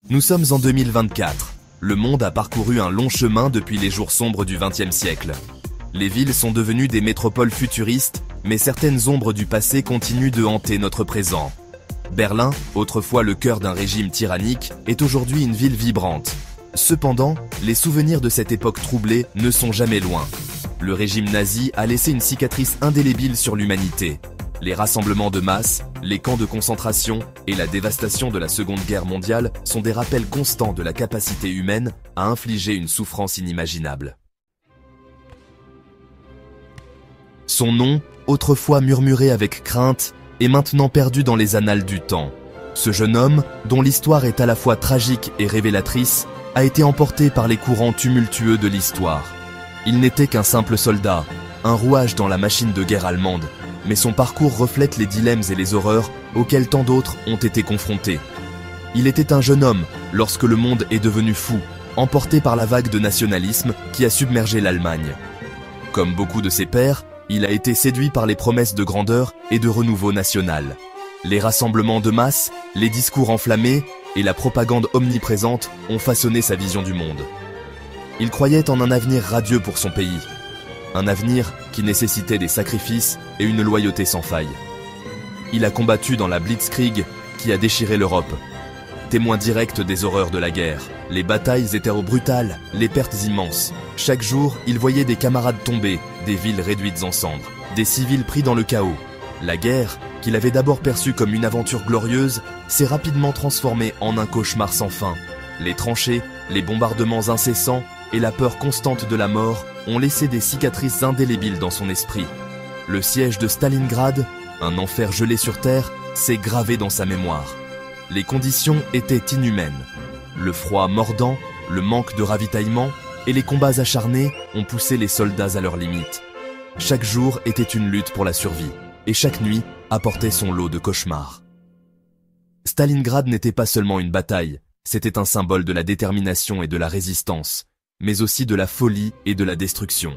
Nous sommes en 2024. Le monde a parcouru un long chemin depuis les jours sombres du XXe siècle. Les villes sont devenues des métropoles futuristes, mais certaines ombres du passé continuent de hanter notre présent. Berlin, autrefois le cœur d'un régime tyrannique, est aujourd'hui une ville vibrante. Cependant, les souvenirs de cette époque troublée ne sont jamais loin. Le régime nazi a laissé une cicatrice indélébile sur l'humanité. Les rassemblements de masse, les camps de concentration et la dévastation de la Seconde Guerre mondiale sont des rappels constants de la capacité humaine à infliger une souffrance inimaginable. Son nom, autrefois murmuré avec crainte, est maintenant perdu dans les annales du temps. Ce jeune homme, dont l'histoire est à la fois tragique et révélatrice, a été emporté par les courants tumultueux de l'histoire. Il n'était qu'un simple soldat, un rouage dans la machine de guerre allemande, mais son parcours reflète les dilemmes et les horreurs auxquels tant d'autres ont été confrontés. Il était un jeune homme lorsque le monde est devenu fou, emporté par la vague de nationalisme qui a submergé l'Allemagne. Comme beaucoup de ses pairs, il a été séduit par les promesses de grandeur et de renouveau national. Les rassemblements de masse, les discours enflammés et la propagande omniprésente ont façonné sa vision du monde. Il croyait en un avenir radieux pour son pays. Un avenir qui nécessitait des sacrifices et une loyauté sans faille. Il a combattu dans la Blitzkrieg qui a déchiré l'Europe. Témoin direct des horreurs de la guerre, les batailles étaient brutales, les pertes immenses. Chaque jour, il voyait des camarades tomber, des villes réduites en cendres, des civils pris dans le chaos. La guerre, qu'il avait d'abord perçue comme une aventure glorieuse, s'est rapidement transformée en un cauchemar sans fin. Les tranchées, les bombardements incessants et la peur constante de la mort ont laissé des cicatrices indélébiles dans son esprit. Le siège de Stalingrad, un enfer gelé sur terre, s'est gravé dans sa mémoire. Les conditions étaient inhumaines. Le froid mordant, le manque de ravitaillement et les combats acharnés ont poussé les soldats à leurs limites. Chaque jour était une lutte pour la survie, et chaque nuit apportait son lot de cauchemars. Stalingrad n'était pas seulement une bataille, c'était un symbole de la détermination et de la résistance, mais aussi de la folie et de la destruction.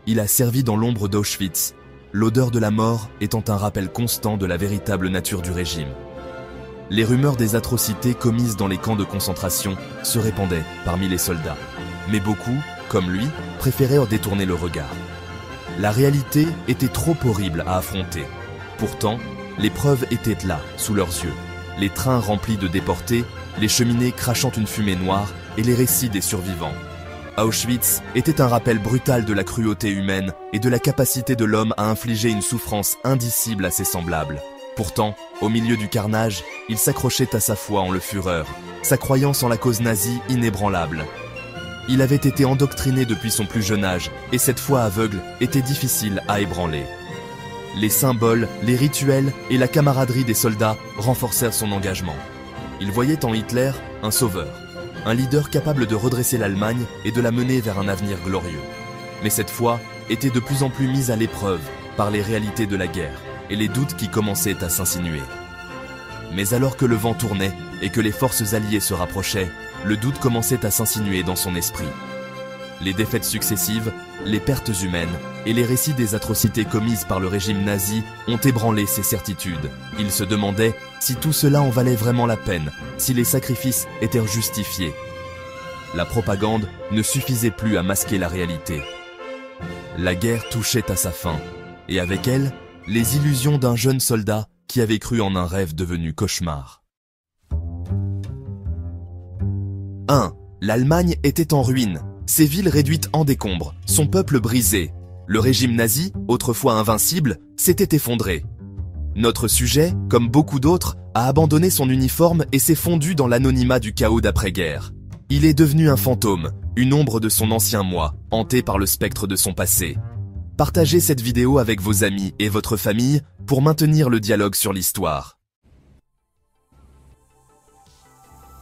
Il a servi dans l'ombre d'Auschwitz, l'odeur de la mort étant un rappel constant de la véritable nature du régime. Les rumeurs des atrocités commises dans les camps de concentration se répandaient parmi les soldats, mais beaucoup, comme lui, préférèrent détourner le regard. La réalité était trop horrible à affronter. Pourtant, les preuves étaient là, sous leurs yeux. Les trains remplis de déportés, les cheminées crachant une fumée noire et les récits des survivants. Auschwitz était un rappel brutal de la cruauté humaine et de la capacité de l'homme à infliger une souffrance indicible à ses semblables. Pourtant, au milieu du carnage, il s'accrochait à sa foi en le Führer, sa croyance en la cause nazie inébranlable. Il avait été endoctriné depuis son plus jeune âge, et cette foi aveugle était difficile à ébranler. Les symboles, les rituels et la camaraderie des soldats renforcèrent son engagement. Il voyait en Hitler un sauveur, un leader capable de redresser l'Allemagne et de la mener vers un avenir glorieux. Mais cette foi était de plus en plus mise à l'épreuve par les réalités de la guerre et les doutes qui commençaient à s'insinuer. Mais alors que le vent tournait et que les forces alliées se rapprochaient, le doute commençait à s'insinuer dans son esprit. Les défaites successives, les pertes humaines et les récits des atrocités commises par le régime nazi ont ébranlé ses certitudes. Il se demandait si tout cela en valait vraiment la peine, si les sacrifices étaient justifiés. La propagande ne suffisait plus à masquer la réalité. La guerre touchait à sa fin, et avec elle, les illusions d'un jeune soldat qui avait cru en un rêve devenu cauchemar. 1. L'Allemagne était en ruine, ses villes réduites en décombres, son peuple brisé. Le régime nazi, autrefois invincible, s'était effondré. Notre sujet, comme beaucoup d'autres, a abandonné son uniforme et s'est fondu dans l'anonymat du chaos d'après-guerre. Il est devenu un fantôme, une ombre de son ancien moi, hanté par le spectre de son passé. Partagez cette vidéo avec vos amis et votre famille pour maintenir le dialogue sur l'histoire.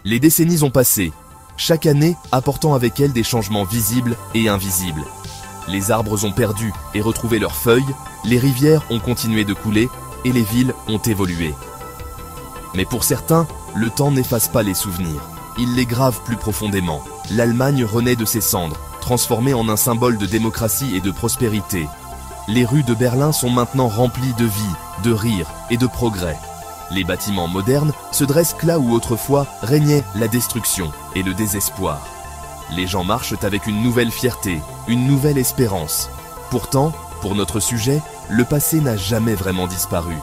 Les décennies ont passé, chaque année apportant avec elles des changements visibles et invisibles. Les arbres ont perdu et retrouvé leurs feuilles, les rivières ont continué de couler et les villes ont évolué. Mais pour certains, le temps n'efface pas les souvenirs. Il les grave plus profondément. L'Allemagne renaît de ses cendres, transformée en un symbole de démocratie et de prospérité. Les rues de Berlin sont maintenant remplies de vie, de rire et de progrès. Les bâtiments modernes se dressent là où autrefois régnait la destruction et le désespoir. Les gens marchent avec une nouvelle fierté, une nouvelle espérance. Pourtant, pour notre sujet, le passé n'a jamais vraiment disparu.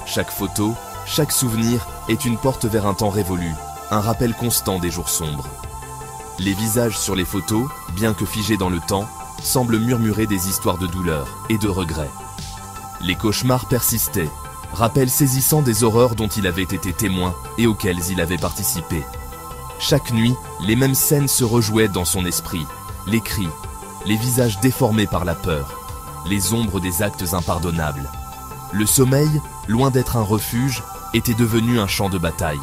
Chaque photo, chaque souvenir est une porte vers un temps révolu, un rappel constant des jours sombres. Les visages sur les photos, bien que figés dans le temps, semblent murmurer des histoires de douleur et de regret. Les cauchemars persistaient, rappels saisissants des horreurs dont il avait été témoin et auxquelles il avait participé. Chaque nuit, les mêmes scènes se rejouaient dans son esprit, les cris, les visages déformés par la peur, les ombres des actes impardonnables. Le sommeil, loin d'être un refuge, était devenu un champ de bataille.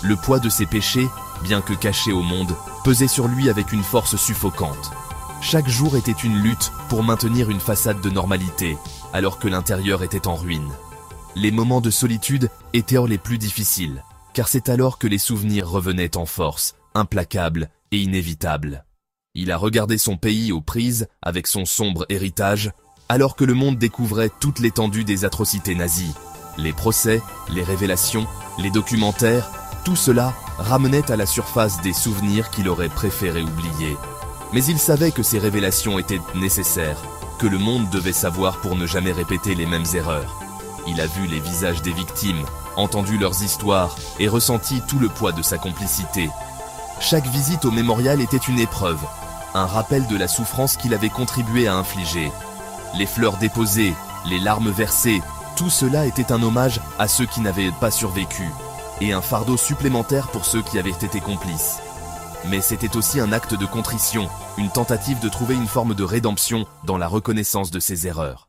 Le poids de ses péchés, bien que caché au monde, pesait sur lui avec une force suffocante. Chaque jour était une lutte pour maintenir une façade de normalité, alors que l'intérieur était en ruine. Les moments de solitude étaient les plus difficiles, car c'est alors que les souvenirs revenaient en force, implacables et inévitables. Il a regardé son pays aux prises avec son sombre héritage, alors que le monde découvrait toute l'étendue des atrocités nazies. Les procès, les révélations, les documentaires, tout cela ramenait à la surface des souvenirs qu'il aurait préféré oublier. Mais il savait que ces révélations étaient nécessaires, que le monde devait savoir pour ne jamais répéter les mêmes erreurs. Il a vu les visages des victimes, entendu leurs histoires et ressenti tout le poids de sa complicité. Chaque visite au mémorial était une épreuve, un rappel de la souffrance qu'il avait contribué à infliger. Les fleurs déposées, les larmes versées, tout cela était un hommage à ceux qui n'avaient pas survécu, et un fardeau supplémentaire pour ceux qui avaient été complices. Mais c'était aussi un acte de contrition, une tentative de trouver une forme de rédemption dans la reconnaissance de ses erreurs.